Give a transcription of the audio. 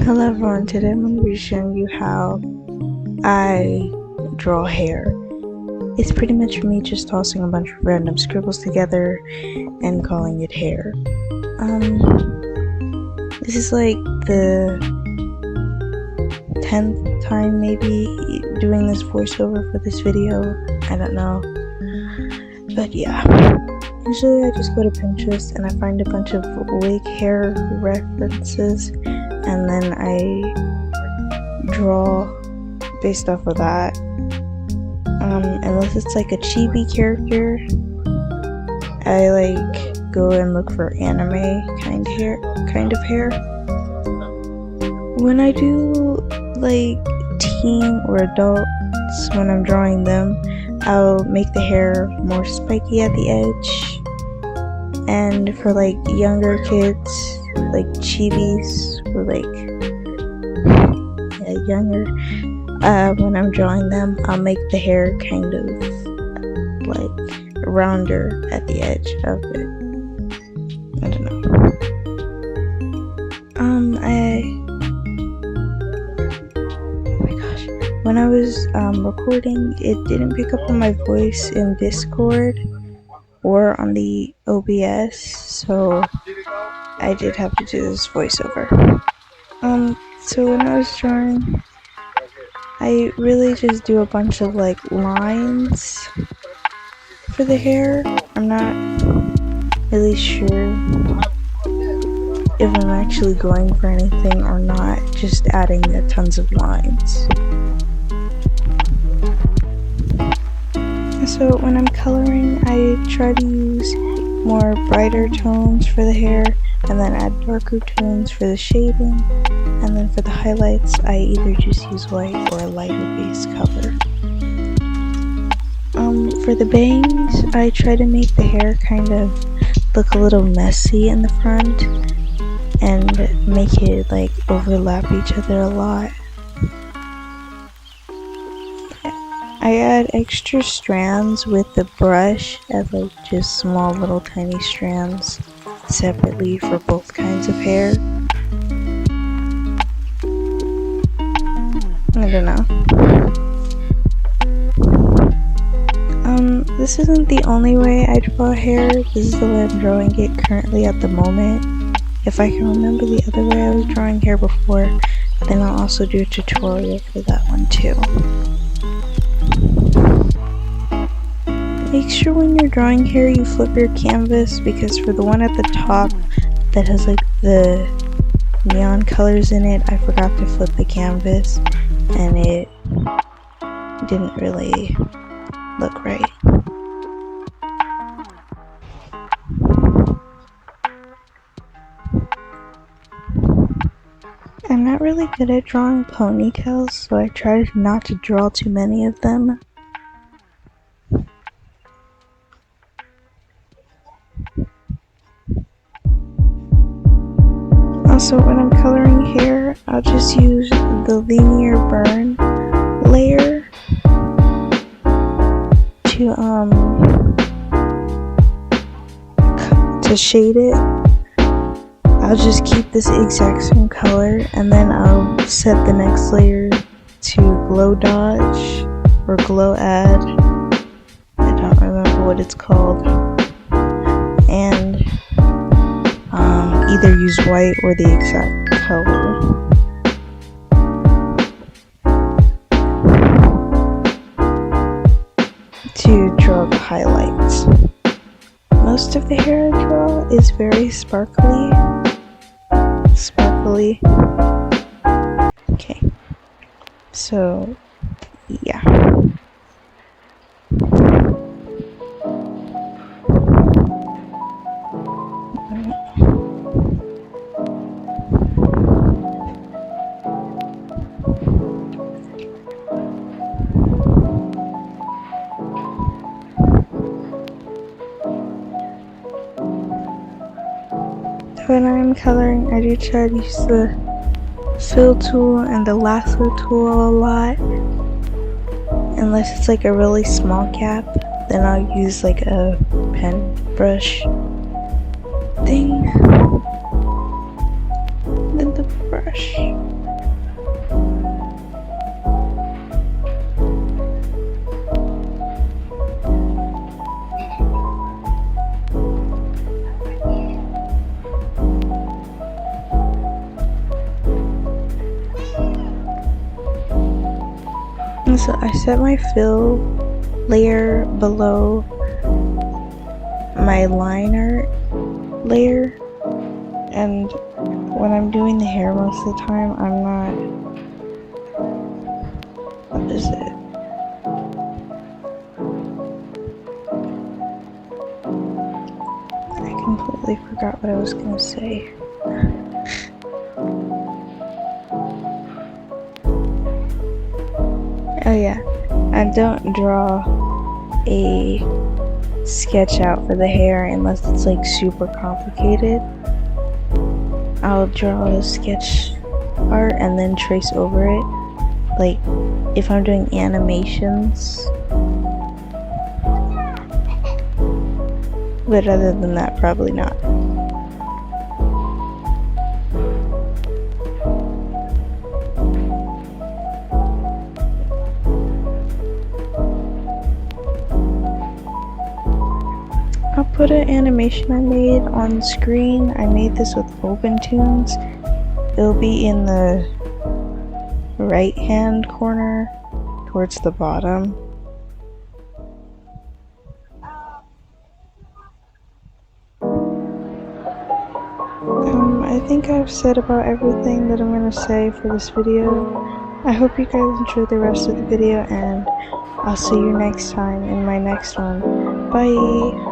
Hello everyone, today I'm going to be showing you how I draw hair. It's pretty much me just tossing a bunch of random scribbles together and calling it hair. This is like the 10th time maybe doing this voiceover for this video, I don't know. But yeah, usually I just go to Pinterest and I find a bunch of wig hair references and then I draw based off of that. Unless it's like a chibi character, I like go and look for anime kind of hair. When I do like teen or adults, when I'm drawing them, I'll make the hair more spiky at the edge. And for like younger kids, like chibis or younger, when I'm drawing them, I'll make the hair kind of like rounder at the edge of it. I don't know. Oh my gosh. When I was recording, it didn't pick up on my voice in Discord or on the OBS, so I did have to do this voiceover. So when I was drawing, I really just do a bunch of like lines for the hair. I'm not really sure if I'm actually going for anything or not, just adding tons of lines. So when I'm coloring, I try to use more brighter tones for the hair and then add darker tones for the shading, and then for the highlights I either just use white or a lighter base color. For the bangs, I try to make the hair kind of look a little messy in the front and make it like overlap each other a lot. I add extra strands with the brush, as like just small little tiny strands separately for both kinds of hair. I don't know. This isn't the only way I draw hair. This is the way I'm drawing it currently at the moment. If I can remember the other way I was drawing hair before, then I'll also do a tutorial for that one too. Make sure when you're drawing hair you flip your canvas, because for the one at the top that has like the neon colors in it, I forgot to flip the canvas and it didn't really look right. I'm not really good at drawing ponytails, so I try not to draw too many of them. Also, when I'm coloring hair, I'll just use the linear burn layer to shade it. I'll just keep this exact same color and then I'll set the next layer to glow dodge or glow add. I don't remember what it's called. And either use white or the exact color. To draw the highlights. Most of the hair I draw is very sparkly. Okay, so yeah. When I'm coloring, I do try to use the fill tool and the lasso tool a lot. Unless it's like a really small gap, then I'll use like a pen brush thing. Then the brush. So I set my fill layer below my liner layer, and when I'm doing the hair most of the time, I'm not, what is it? I completely forgot what I was gonna say. Oh yeah, I don't draw a sketch out for the hair unless it's like super complicated. I'll draw a sketch art and then trace over it, like if I'm doing animations. But other than that, probably not. I'll put an animation I made on screen. I made this with OpenTunes. It'll be in the right hand corner towards the bottom. I think I've said about everything that I'm going to say for this video. I hope you guys enjoy the rest of the video, and I'll see you next time in my next one. Bye!